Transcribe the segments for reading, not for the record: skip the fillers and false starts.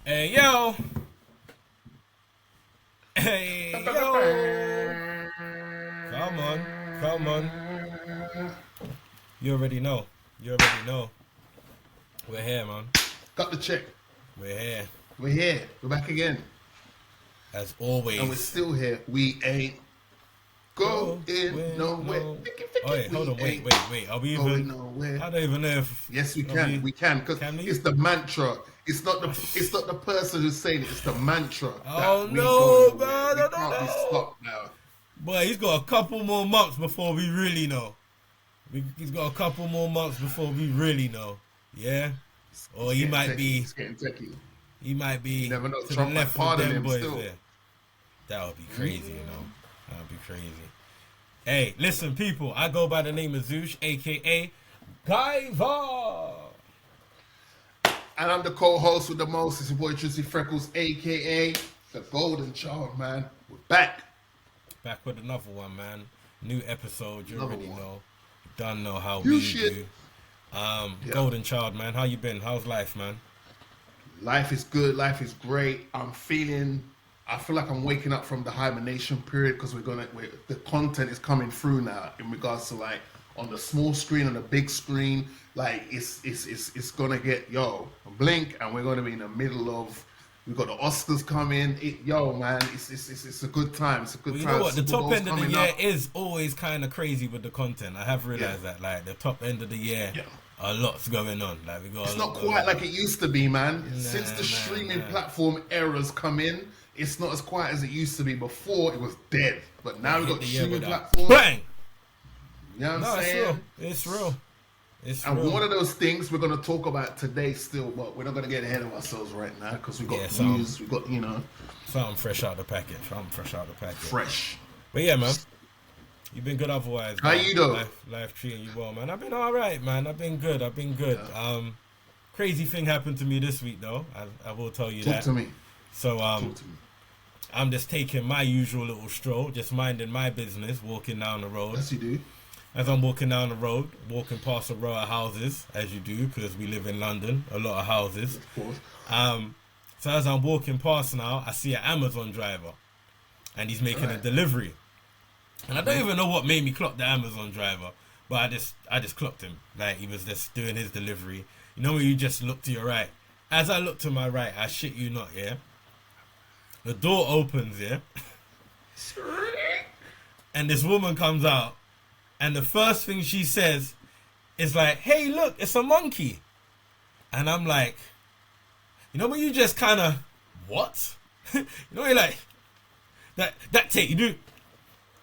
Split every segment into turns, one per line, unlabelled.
Hey yo! Hey yo! Come on, come on. You already know. You already know. We're here, man.
Got the check.
We're here.
We're here. We're back again.
As
And we're
always.
still here. We ain't
Go
going
with
nowhere.
no. Oh, wait, hold on.
We ain't
Wait. Are we
going
even.
nowhere.
I don't even know if.
Yes, we
are
can. We can because
Can we?
it's the mantra. It's not the person who's saying it. It's the mantra
Oh
that we
no,
going nowhere.
man.
We
I
can't be
don't know.
stopped now.
Boy, he's got a couple more months before we really know. He's got a couple more months before we really know. Yeah? Or
It's
he
getting
might
techie.
be.
It's getting techie.
He might
You
be
never know.
to the
Trump might
left with
pardon
them
him
boys
still.
there. That would be crazy, you know. That would be crazy. Hey, listen, people. I go by the name of Zoosh, aka Guyver.
And I'm the co-host with the most. It's your boy Tristy Freckles, aka the Golden Child, man. We're back.
Back with another one, man. New episode. You
Another
already
one.
know. Don't know how
You
we
shit.
do.
Yeah.
Golden Child, man. How you been? How's life, man?
Life is good. Life is great. I feel like I'm waking up from the hibernation period because the content is coming through now in regards to like on the small screen, on the big screen. Like it's gonna get blink, and we're gonna be in the middle of. We've got the Oscars coming. Man, it's a good time. It's a good
Well, you
time.
know what? The
Super
top
Bowl's
end of the
coming
year
up.
is always kind of crazy with the content. I have realized that, like, the top end of the year,
Yeah.
a lot's going on. Like, we got
It's
a
not
lot going
quite
on.
like it used to be, man.
Nah,
Since the streaming
nah.
platform eras come in, it's not as quiet as it used to be. Before it was dead, but now we've
Hit
got
the year
streaming
with that.
platforms.
Bang!
You know what
No,
I'm
it's
saying?
real. It's real. It's
And
real.
one of those things we're going to talk about today still, but we're not going to get ahead of ourselves right now because we've got
Yeah, so-
news, we've got,
Something fresh out the packet. Something fresh out the packet.
fresh.
But yeah, man. You've been good otherwise.
How
man.
you though?
Life treating you well, man. I've been alright, man. I've been good.
Yeah.
Crazy thing happened to me this week, though. I will tell you
Talk
that.
to me.
So,
Talk to me.
I'm just taking my usual little stroll, just minding my business, walking down the road.
Yes, you do.
As I'm walking down the road, walking past a row of houses, as you do, because we live in London, a lot of houses.
Of course.
So as I'm walking past now, I see an Amazon driver, and he's making a delivery. And I don't even know what made me clock the Amazon driver, but I just clocked him. Like, he was just doing his delivery. You know when you just look to your right? As I look to my right, I shit you not, yeah? The door opens, yeah? And this woman comes out, and the first thing she says is like, "Hey, look, it's a monkey." And I'm like, you know when you just kind of, what? You know, you're like, that take, you do,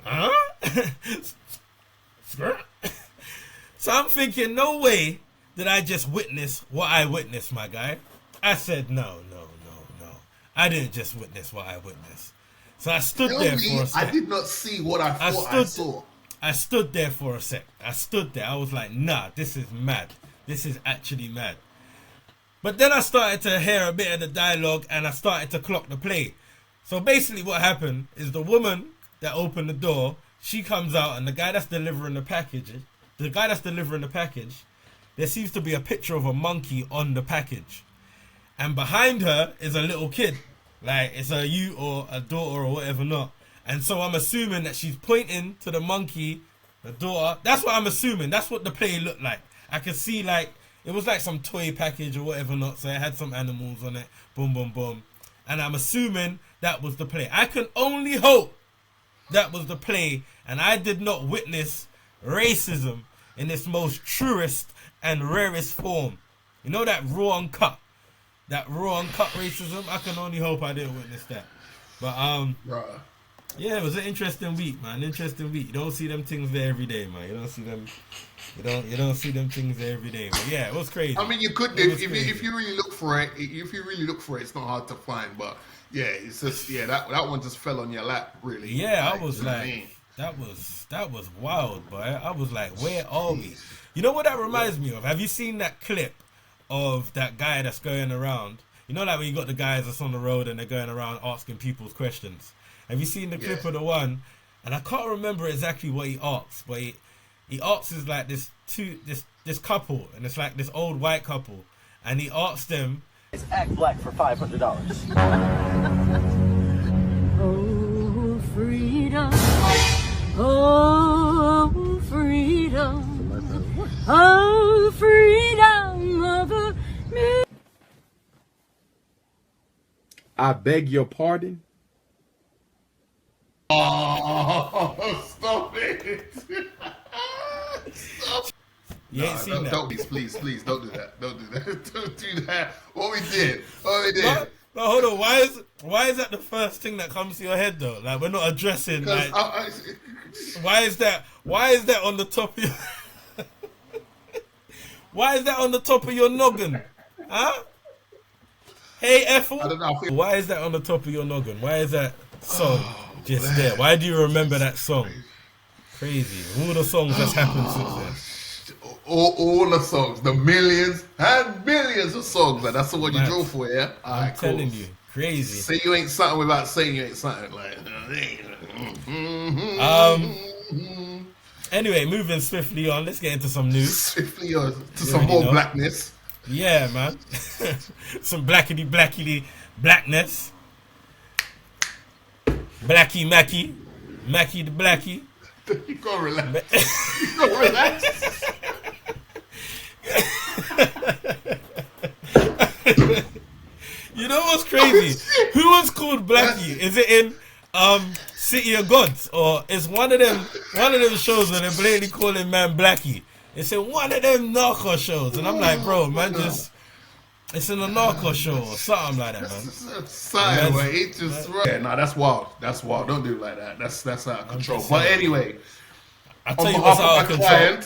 huh? So I'm thinking, no way did I just witness what I witnessed, my guy. I said, no. I didn't just witness what I witnessed. So I stood
Tell
there
me,
for a sec.
I did not see what I thought I saw.
I stood there for a sec. I stood there. I was like, nah, this is mad. This is actually mad. But then I started to hear a bit of the dialogue and I started to clock the play. So basically what happened is the woman that opened the door, she comes out and the guy that's delivering the package, there seems to be a picture of a monkey on the package. And behind her is a little kid. Like, it's a you or a daughter or whatever not. And so I'm assuming that she's pointing to the monkey, the daughter. That's what I'm assuming. That's what the play looked like. I could see, like, it was like some toy package or whatever not. So it had some animals on it. Boom, boom, boom. And I'm assuming that was the play. I can only hope that was the play. And I did not witness racism in its most truest and rarest form. You know that raw uncut? That raw uncut racism? I can only hope I didn't witness that. But,
Bruh.
yeah, it was an interesting week, man. Interesting week. You don't see them things there every day, man. You don't see them. You don't see them things there every day. But yeah, it was crazy.
I mean, you could
It was
if
crazy.
you really look for it. If you really look for it, it's not hard to find. But yeah, it's just that one just fell on your lap, really.
Yeah, I was
you know what I
like,
mean?
that was wild, boy. I was like, where are we? You know what that reminds me of? Have you seen that clip of that guy that's going around? You know, like when you got the guys that's on the road and they're going around asking people's questions. Have you seen the clip of the one? And I can't remember exactly what he asks, but he asks is like this couple, and it's like this old white couple, and he asks them
Act black for $500.
Oh, freedom. Oh, freedom. Oh, freedom of me.
I beg your pardon?
Oh, stop it! Stop.
You ain't seen that.
Don't, please, don't do that. Don't do that. Don't do that. What we did.
No, hold on. Why is that the first thing that comes to your head though? Like we're not addressing. Like, why is that on the top of your? Why is that on the top of your noggin? Huh? Hey Ethel.
I don't know.
Why is that on the top of your noggin? Why is that song just there? Why do you remember that song? Crazy. All the songs that's happened since then.
All the songs, the millions and millions of songs, and that's the one you draw for, yeah?
I'm telling you, crazy.
Say you ain't something without saying you ain't something. Like,
anyway, moving swiftly on, let's get into some news.
Swiftly on to some more blackness.
Yeah, man. Some blackity blackness. Blackie Mackie. Mackie the Blackie.
You gotta relax. You gotta relax.
You know what's crazy? Who was called Blackie? Is it in City of Gods, or it's one of them shows where they're blatantly calling man Blackie? It's in one of them narco shows, and I'm like, bro, man, it's in a narco show or something like that, man.
Something where it just yeah, nah, that's wild. That's wild. Don't do it like that. That's out of control. But anyway,
I'll tell you what's out of control.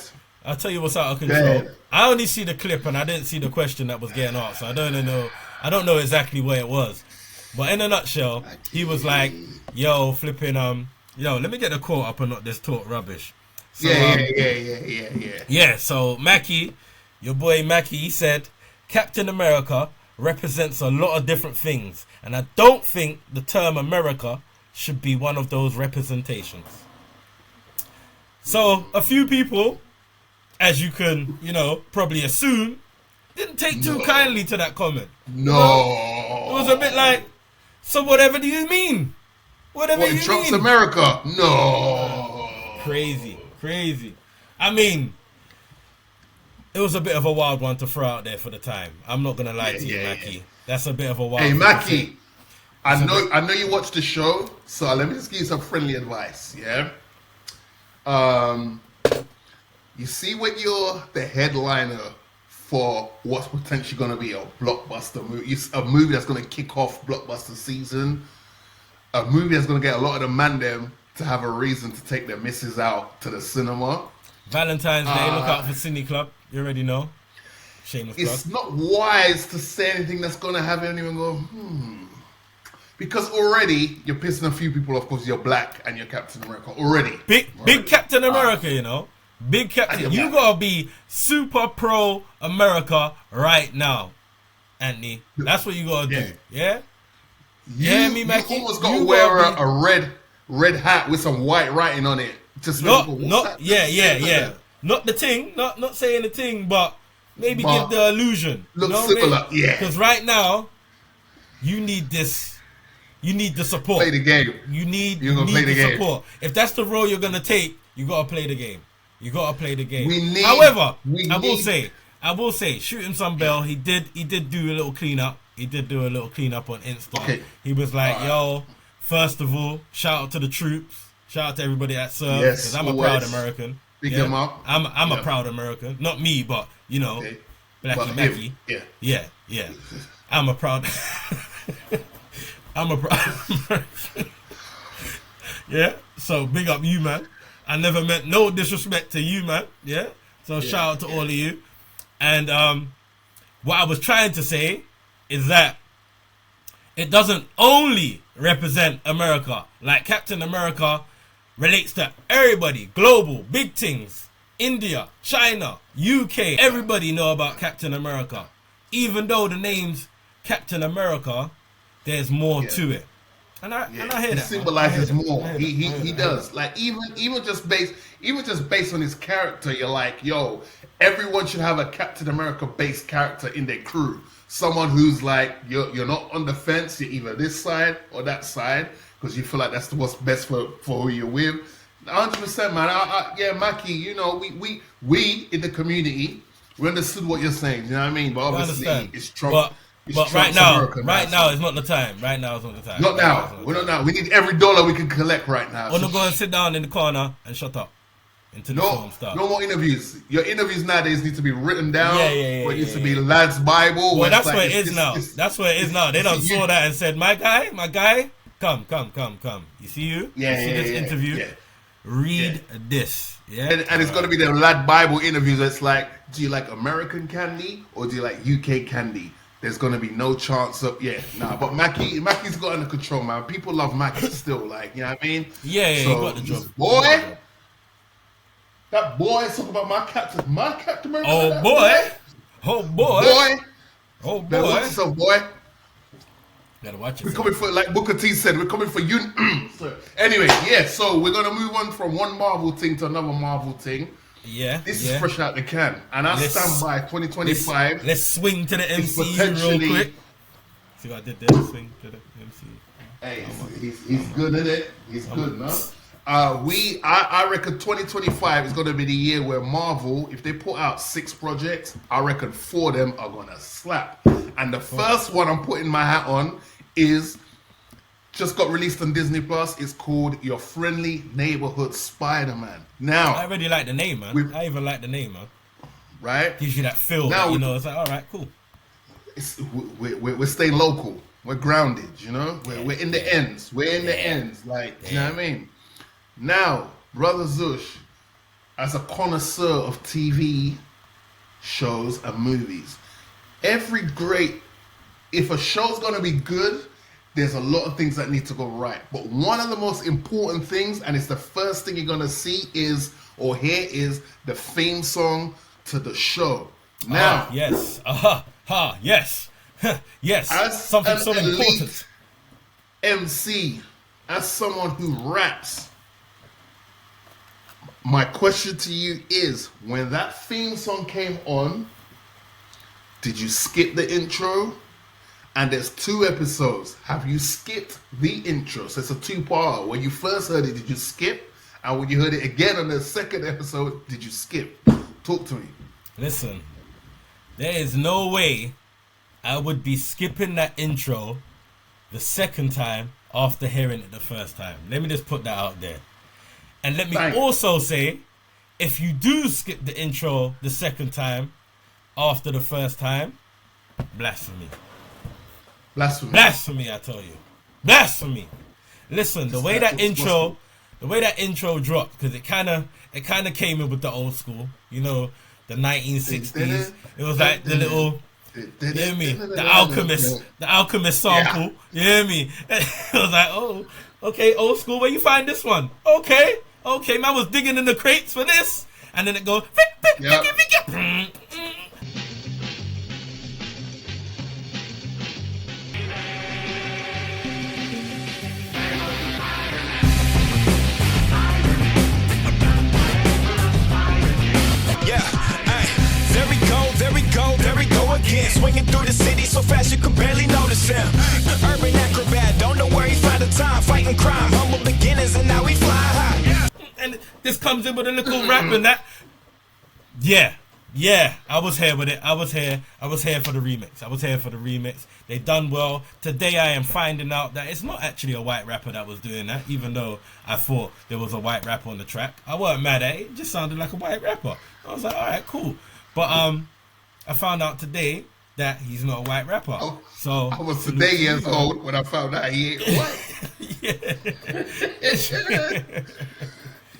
I'll tell you what's out of control. I only see the clip and I didn't see the question that was getting asked, so I don't know exactly where it was. But in a nutshell, he was like, yo, flipping let me get the quote up and not this talk rubbish. So, yeah, so Mackie, your boy Mackie, he said, Captain America represents a lot of different things, and I don't think the term America should be one of those representations. So a few people, as you can, probably assume, didn't take too kindly to that comment.
No.
It was a bit like, so whatever do you mean? Whatever you
Trump's
mean?
America? No.
Crazy. I mean, it was a bit of a wild one to throw out there for the time. I'm not gonna lie to you, Mackie. That's a bit of a wild.
Hey, Mackie, I know you watch the show, so let me just give you some friendly advice. Yeah. You see, when you're the headliner for what's potentially going to be a blockbuster movie, a movie that's going to kick off blockbuster season, a movie that's going to get a lot of the man them to have a reason to take their misses out to the cinema.
Valentine's Day, look out for Cine Club. You already know. Shameless plug.
It's not wise to say anything that's going to have anyone go, Because already you're pissing a few people off because you're black and you're Captain America. Already.
Big Captain America, Big Captain. You gotta be super pro America right now, Anthony. That's what you gotta do. Yeah? Yeah, me, Mackie?
You almost gotta wear a red hat with some white writing on it. Just
Not the thing, not saying the thing, but maybe give the illusion.
Look similar,
Because right now, you need this. You need the support.
Play the game.
You need
play the
support. If that's the role you're gonna take, you gotta play the game. You gotta play the game. However, I will say, shoot him some bell. He did do a little cleanup. He did do a little cleanup on Insta.
Okay.
He was like, yo, first of all, shout out to the troops. Shout out to everybody that serves. Because I'm a proud American.
Big him up.
I'm a proud American. Not me, but, Blackie Mackie. Yeah. I'm a proud American. Yeah? So, big up you, man. I never meant no disrespect to you, man. Yeah? So, shout out to all of you. And what I was trying to say is that it doesn't only represent America. Like Captain America relates to everybody, global, big things. India, China, UK, everybody know about Captain America. Even though the name's Captain America, there's more to it. And I hear that.
He
man.
symbolizes more.
I hear
He
that.
does. Like even just based on his character, you're like, yo, everyone should have a Captain America based character in their crew. Someone who's like, you're not on the fence. You're either this side or that side because you feel like that's what's best for who you're with. 100%, man. Yeah, Mackie. You know, we in the community, we understood what you're saying. You know what I mean? But obviously, it's Trump.
But right now is not the time. Right now is not the time.
Not now. We're not now. We need every dollar we can collect right now.
Or go and sit down in the corner and shut up. Into the film stuff.
No more interviews. Your interviews nowadays need to be written down.
Yeah.
Or it used to be Lad's Bible.
Well, that's where it is now. That's where it is now. They done saw that and said, my guy, come. You see you?
Yeah,
you see this interview?
Yeah.
Read this. Yeah.
And it's got to be the Lad Bible interviews. It's like, do you like American candy or do you like UK candy? There's gonna be no chance of but Mackie's got under control, man. People love Mackie still, like, you know what I mean?
Yeah, so, he got the job.
That boy is talking about my Captain America.
Oh boy.
Better watch yourself, boy.
Gotta watch it.
We're coming for, like Booker T said, we're coming for you. Anyway, so we're gonna move on from one Marvel thing to another Marvel thing.
Yeah.
This is fresh out the can. And I stand by 2025.
Let's swing to the MCU real quick. See what I did there? Swing to the MCU.
Hey, he's good at it. He's good, no? I reckon 2025 is going to be the year where Marvel, if they put out 6 projects, I reckon 4 of them are going to slap. And the first one I'm putting my hat on is just got released on Disney Plus. It's called Your Friendly Neighborhood Spider-Man. Now,
I already like the name, man. I even like the name, man.
Right?
Gives you that feel. Now, it's like, all right, cool.
We're staying local. We're grounded, you know? We're in the ends. We're in the ends. Like, you know what I mean? Now, Brother Zush, as a connoisseur of TV shows and movies, if a show's going to be good, there's a lot of things that need to go right. But one of the most important things, and it's the first thing you're going to see is the theme song to the show. Now,
yes. Yes. Yes.
As
something so important.
MC, as someone who raps, my question to you is, when that theme song came on, did you skip the intro? And there's 2 episodes. Have you skipped the intro? So it's a 2-part. When you first heard it, did you skip? And when you heard it again on the second episode, did you skip? Talk to me.
Listen, there is no way I would be skipping that intro the second time after hearing it the first time. Let me just put that out there. And let me also say, if you do skip the intro the second time after the first time, blasphemy. Blasphemy, I tell you. Blasphemy. Listen, the way that intro dropped, because it kind of came in with the old school, you know, the 1960s. It was like the little, you hear me? The Alchemist sample. You hear me? It was like, oh, okay, old school, where you find this one? Okay, man was digging in the crates for this. And then it goes,
there we go again. Swinging through the city so fast you can barely notice him. Urban acrobat, don't know where he found the time. Fighting crime, humble beginners, and now we fly high.
And this comes in with a little rap and that. Yeah, I was here with it. I was here for the remix. They done well. Today I am finding out that it's not actually a white rapper that was doing that, even though I thought there was a white rapper on the track. I wasn't mad at it. It just sounded like a white rapper. I was like, all right, cool. But I found out today that he's not a white rapper. So
I was today years old when I found out he ain't white.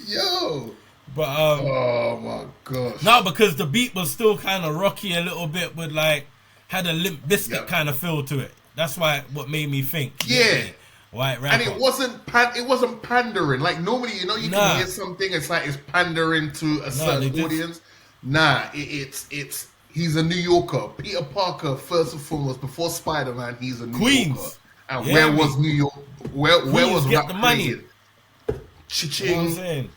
Yo.
But
oh my gosh.
No, because the beat was still kind of rocky a little bit, with like had a Limp Bizkit kind of feel to it. That's what made me think. White rapper.
And it wasn't pandering. Like normally, you know, you can hear something. It's like it's pandering to a certain audience. It's he's a New Yorker. Peter Parker, first and foremost, before Spider-Man, he's a New Yorker. And where was New York? where was
get
rap
the money.
created?
You know what I'm
Cha-ching.
saying?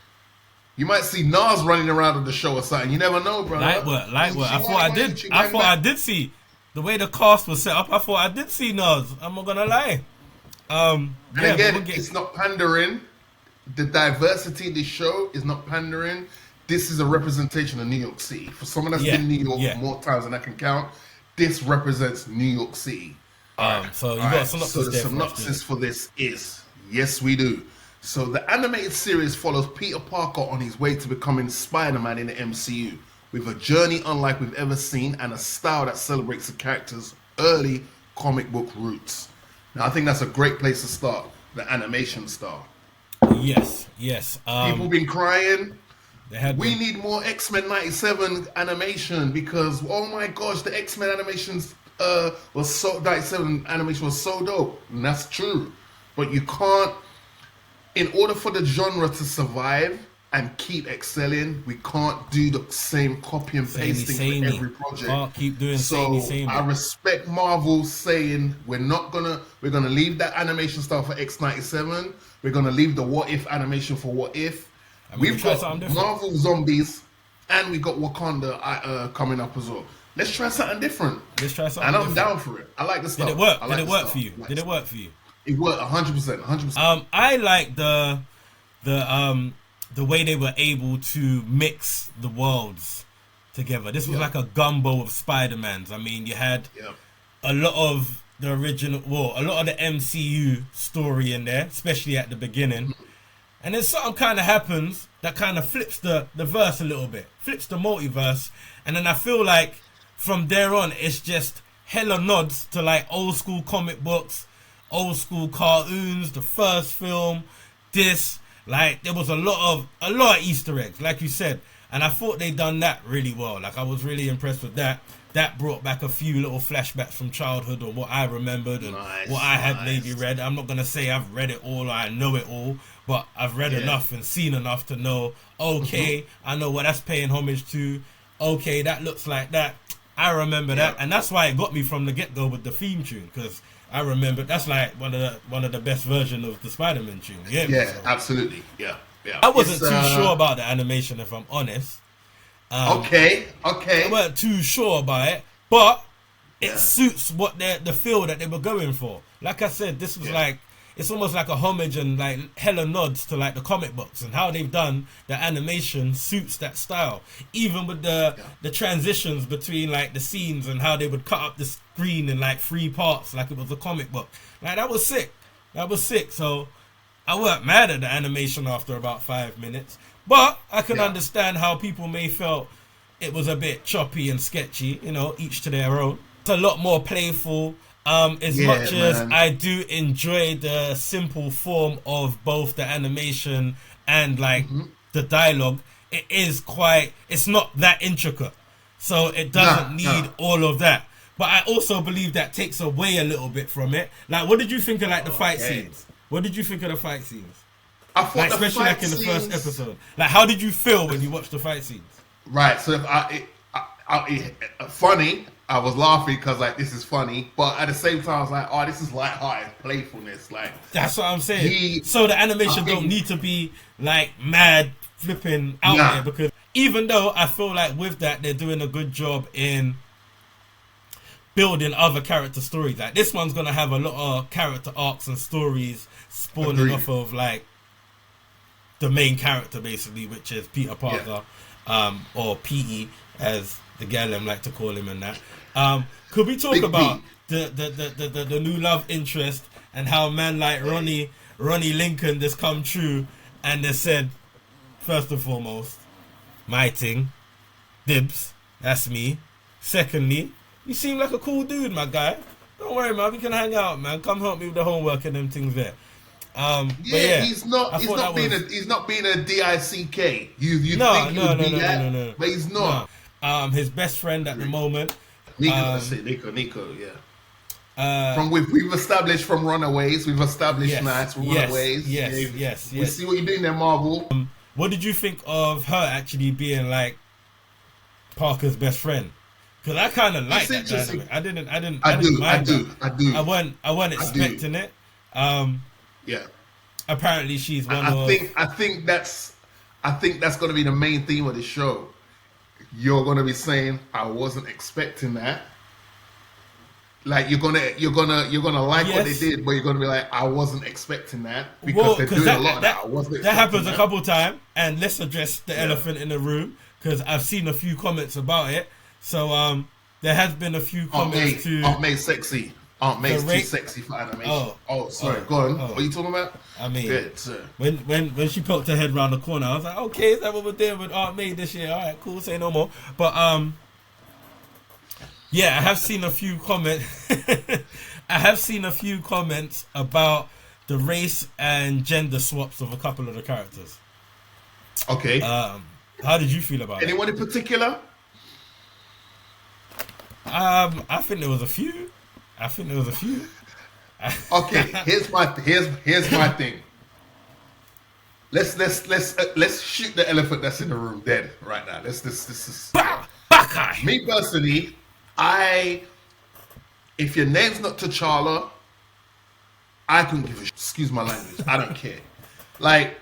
You might see Nas running around on the show or something. You never know, bro.
Light work. I thought I did see the way the cast was set up. I thought I did see Nas. I'm not gonna lie.
And again, it's not pandering. The diversity of this show is not pandering. This is a representation of New York City. For someone that's been in New York more times than I can count, this represents New York City.
So you got a synopsis.
So the synopsis for this is, yes, we do. So the animated series follows Peter Parker on his way to becoming Spider-Man in the MCU, with a journey unlike we've ever seen and a style that celebrates the character's early comic book roots. Now, I think that's a great place to start, the animation style.
Yes.
People been crying. We
been.
need more X-Men 97 animation because, oh my gosh, the X-Men animations 97 animation was so dope. And that's true. But you can't, in order for the genre to survive and keep excelling, we can't do the same copy and pasting for every project.
Can't keep doing samey.
I respect Marvel saying we're gonna leave that animation style for X-97. We're gonna leave the What If animation for What If. We've got Marvel Zombies and we got Wakanda coming up as well. Let's try something different. And I'm down for it. I like the stuff.
Did it work? Did it work for you? Did it work for you?
It worked 100%.
I like the way they were able to mix the worlds together. This was like a gumbo of Spider-Mans. I mean, you had a lot of the original, a lot of the MCU story in there, especially at the beginning. And then something kind of happens that kind of flips the verse a little bit, flips the multiverse. And then I feel like from there on, it's just hella nods to like old school comic books, old school cartoons, the first film, this. Like, there was a lot of Easter eggs, like you said. And I thought they done that really well. Like, I was really impressed with that. That brought back a few little flashbacks from childhood or what I remembered and what I had maybe read. I'm not going to say I've read it all or I know it all, but I've read enough and seen enough to know, okay, I know what that's paying homage to. Okay, that looks like that. I remember that. And that's why it got me from the get-go with the theme tune, because I remember that's like one of the best versions of the Spider-Man tune.
Absolutely. Yeah.
I wasn't too sure about the animation, if I'm honest.
Okay.
I weren't too sure about it, but it suits what the feel that they were going for. Like I said, this was like, it's almost like a homage and like hella nods to like the comic books, and how they've done the animation suits that style. Even with the transitions between like the scenes and how they would cut up the screen in like 3 parts like it was a comic book. Like, that was sick. So I weren't mad at the animation after about 5 minutes, but I can understand how people may felt it was a bit choppy and sketchy, you know, each to their own. It's a lot more playful. As much as I do enjoy the simple form of both the animation and like the dialogue, it's not that intricate. So it doesn't need all of that. But I also believe that takes away a little bit from it. Like, what did you think of like the fight scenes? What did you think of the fight scenes?
I thought
like, especially like in the first episode. Like, how did you feel when you watched the fight scenes?
Right. So funny. I was laughing because like, this is funny, but at the same time I was like, oh, this is lighthearted playfulness. Like,
that's what I'm saying. So the animation don't need to be like mad flipping out there, because even though I feel like with that they're doing a good job in building other character stories. Like, this one's gonna have a lot of character arcs and stories spawning off of like the main character basically, which is Peter Parker, or Petey as the Gallem like to call him, and that. Could we talk about the new love interest and how man like Ronnie Lincoln just come true and they said, first and foremost, my thing, dibs, that's me. Secondly, you seem like a cool dude, my guy. Don't worry, man, we can hang out, man. Come help me with the homework and them things there.
He's not being a DICK. You think that? But he's not.
His best friend at the moment.
Nico, yeah. We've established from Runaways. We've established nice from Runaways.
Yes.
We see what you're doing there, Marvel.
What did you think of her actually being like Parker's best friend? Because I kind of like that dynamic. I didn't mind that.
I do.
I wasn't expecting it.
Yeah.
Apparently, she's one
I
of.
think that's going to be the main theme of the show. You're going to be saying, "I wasn't expecting that." Like you're gonna like what they
Yes.
did, but you're gonna be like, "I wasn't expecting that," because they're doing a lot of that. I wasn't
that happens
expecting
a couple times, and let's address the elephant in the room because I've seen a few comments about it. So there has been a few comments to
Aunt May's sexy. Aunt May's
The
too sexy for animation. Sorry, go on.
oh.
What are you talking about?
I mean,
Good, sir.
when she poked her head round the corner, I was like, okay, is that what we're doing with Aunt May this year? All right, cool, say no more. But yeah, I have seen a few comments. I have seen a few comments about the race and gender swaps of a couple of the characters.
Okay.
How did you feel about it?
Anyone in particular?
I think there was a few.
Okay, here's my thing. Let's shoot the elephant that's in the room dead right now. This is me personally. If your name's not T'Challa, I couldn't give a shit. Excuse my language. I don't care. Like,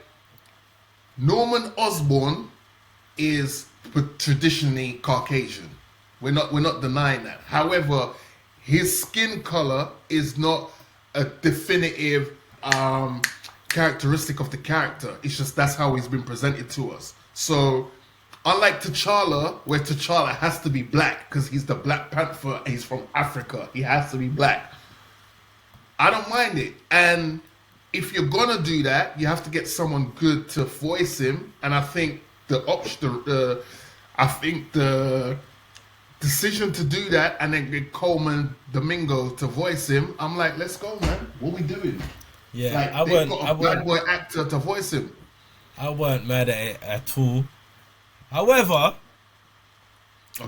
Norman Osborn is traditionally Caucasian. We're not denying that. However, his skin color is not a definitive characteristic of the character. It's just that's how he's been presented to us. So, unlike T'Challa, where T'Challa has to be black because he's the Black Panther and he's from Africa, he has to be black. I don't mind it. And if you're gonna do that, you have to get someone good to voice him. And I think the decision to do that and then get Coleman Domingo to voice him, I'm like, let's go, man. What we doing?
Yeah,
like,
I
they've got a black boy actor to voice him.
I weren't mad at it at all. However,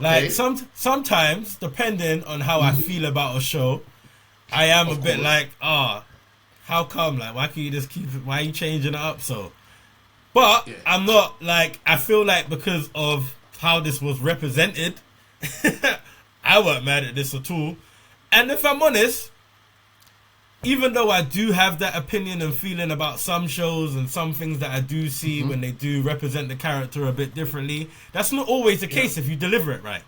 like sometimes, depending on how I feel about a show, I am a bit like, how come? Like, why can't you just keep it? Why are you changing it up so? But I'm not like, I feel like because of how this was represented, I weren't mad at this at all. And if I'm honest, even though I do have that opinion and feeling about some shows and some things that I do see when they do represent the character a bit differently, that's not always the case if you deliver it right.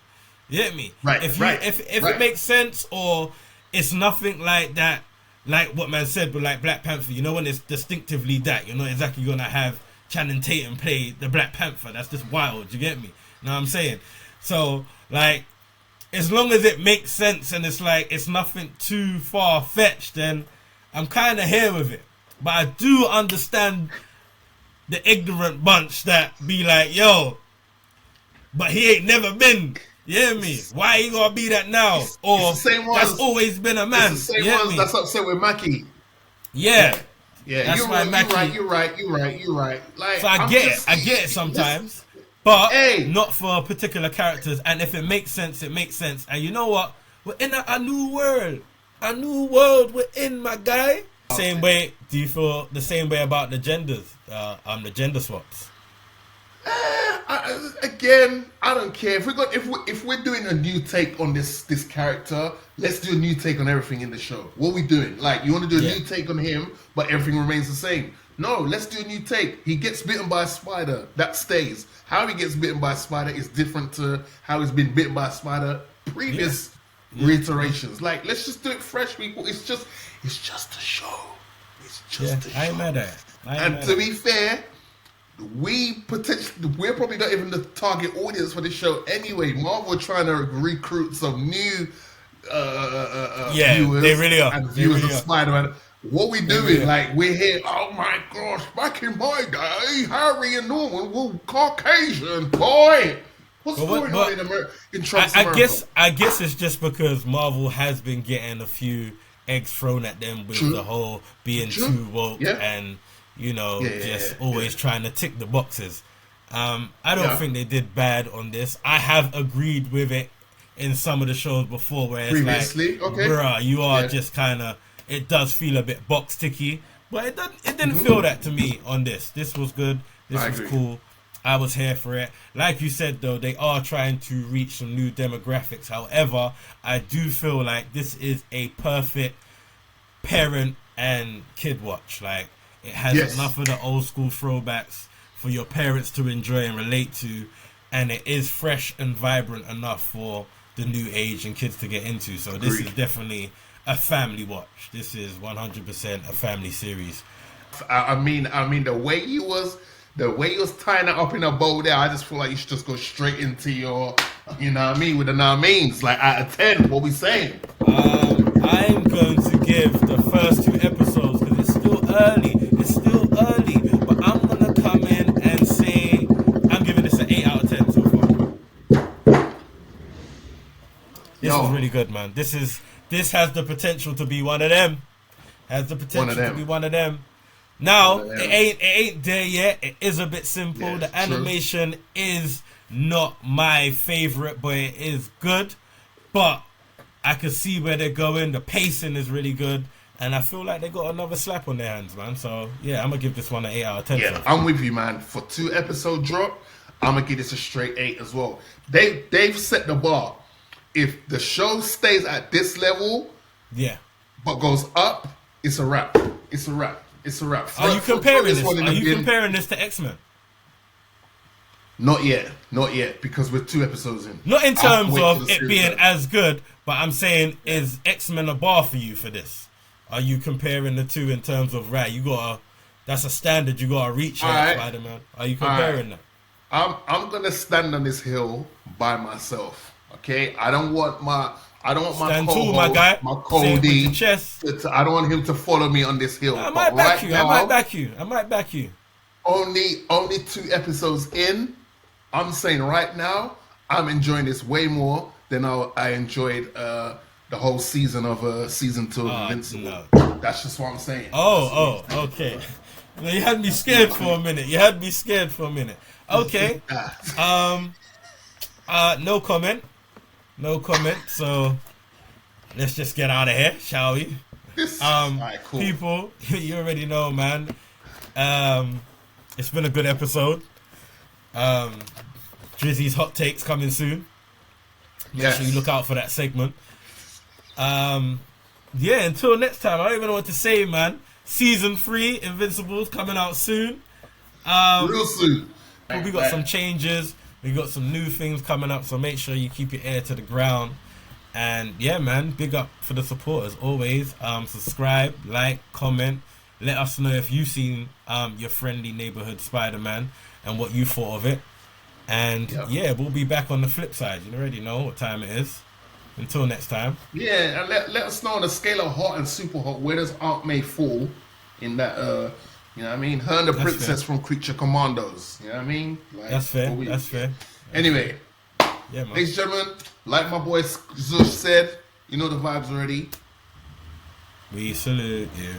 You get me?
Right.
If
Right.
it makes sense, or it's nothing like that, like what man said with like Black Panther, you know, when it's distinctively that, you're not exactly gonna have Channing Tatum play the Black Panther. That's just wild. You get me? You know what I'm saying? So like, as long as it makes sense and it's like it's nothing too far fetched, then I'm kind of here with it. But I do understand the ignorant bunch that be like, yo, but he ain't never been. You hear me? Why he gonna be that now? Or
it's the same ones,
that's always been a man.
It's the same
you
ones that's upset with Mackie.
Yeah.
Yeah, you're right. Like,
so I get it sometimes. But not for particular characters. And if it makes sense, it makes sense. And you know what? We're in a new world. A new world we're in, my guy. Same way, do you feel the same way about the genders? The gender swaps?
Again, I don't care. If we're doing a new take on this character, let's do a new take on everything in the show. What are we doing? Like, you want to do a new take on him, but everything remains the same. No, let's do a new take. He gets bitten by a spider. That stays. How he gets bitten by a spider is different to how he's been bitten by a spider previous reiterations. Like, let's just do it fresh, people. It's just a show. It's just a show.
I ain't mad at it.
And to be fair, we're probably not even the target audience for the show anyway. Marvel are trying to recruit some new viewers.
They really are.
And viewers of Spider-Man. What we doing? Like, we're here. Oh my gosh! Back in my day, Harry and Norman were Caucasian. Boy, what's going on in America? In Trump's America?
I guess it's just because Marvel has been getting a few eggs thrown at them with the whole being too woke and always trying to tick the boxes. I don't think they did bad on this. I have agreed with it in some of the shows before, where it's
previously,
like, bruh, you are just kind of. It does feel a bit box ticky, but it didn't feel that to me on this. This was good. This was cool. I was here for it. Like you said, though, they are trying to reach some new demographics. However, I do feel like this is a perfect parent and kid watch. Like, it has
Yes.
enough of the old school throwbacks for your parents to enjoy and relate to, and it is fresh and vibrant enough for the new age and kids to get into. So this is
Agreed.
definitely a family watch. This is 100% a family series.
I mean, the way you was tying it up in a bow there, I just feel like you should just go straight into your, you know what I mean, with the know what I means. Like, out of 10, what we saying?
I'm going to give the first 2 episodes, because it's still early. It's still early, but I'm gonna come in and say I'm giving this an 8 out of 10 so far. This is really good, man. This has the potential to be one of them. Has the potential to be one of them. Now, it ain't there yet. It is a bit simple.
Yeah,
the animation is not my favorite, but it is good. But I can see where they're going. The pacing is really good. And I feel like they got another slap on their hands, man. So, yeah, I'm going to give this one an 8 out of 10.
Yeah, I'm with you, man. For 2 episode drop, I'm going to give this a straight 8 as well. They've set the bar. If the show stays at this level,
yeah,
but goes up, it's a wrap. It's a wrap. It's a wrap.
Are you comparing this?
one in
Are
the
you
bin-
comparing this to X-Men?
Not yet. Not yet. Because we're 2 episodes in.
Not in
I have to
terms
wait
of
till the
it
series
being
ends.
as good, but I'm saying, is X-Men a bar for you for this? Are you comparing the two in terms of, right, that's a standard you gotta reach,
Alright.
Spider-Man? Are you comparing that?
I'm gonna stand on this hill by myself. Okay? I don't want my
Stand
co-host,
tall, my guy.
my
Say it with
Cody.
your chest.
I don't want him to follow me on this hill.
I
But
might back
right
you.
now,
I might back you.
only 2 episodes in, I'm saying right now, I'm enjoying this way more than I enjoyed the whole season of season 2 of Invincible.
No.
That's just what I'm saying.
Oh, okay. No, you had me scared for a minute. Okay. No comment. So let's just get out of here, shall we?
Alright, cool.
People, you already know, man. It's been a good episode. Drizzy's hot takes coming soon. Make sure you look out for that segment. Yeah, until next time, I don't even know what to say, man. Season 3, Invincible's coming out soon.
Real soon.
We got some changes. We got some new things coming up, so make sure you keep your ear to the ground. And yeah, man, big up for the support as always. Subscribe, like, comment. Let us know if you've seen your friendly neighborhood Spider-Man and what you thought of it. And yeah, we'll be back on the flip side. You already know what time it is. Until next time.
Yeah, and let us know on the scale of hot and super hot, where does Aunt May fall in that, you know what I mean? Her and the princess from Creature Commandos. You know what I mean? Like,
That's fair.
Anyway,
Yeah, man.
ladies and gentlemen, like my boy Zush said, you know the vibes already.
We salute you.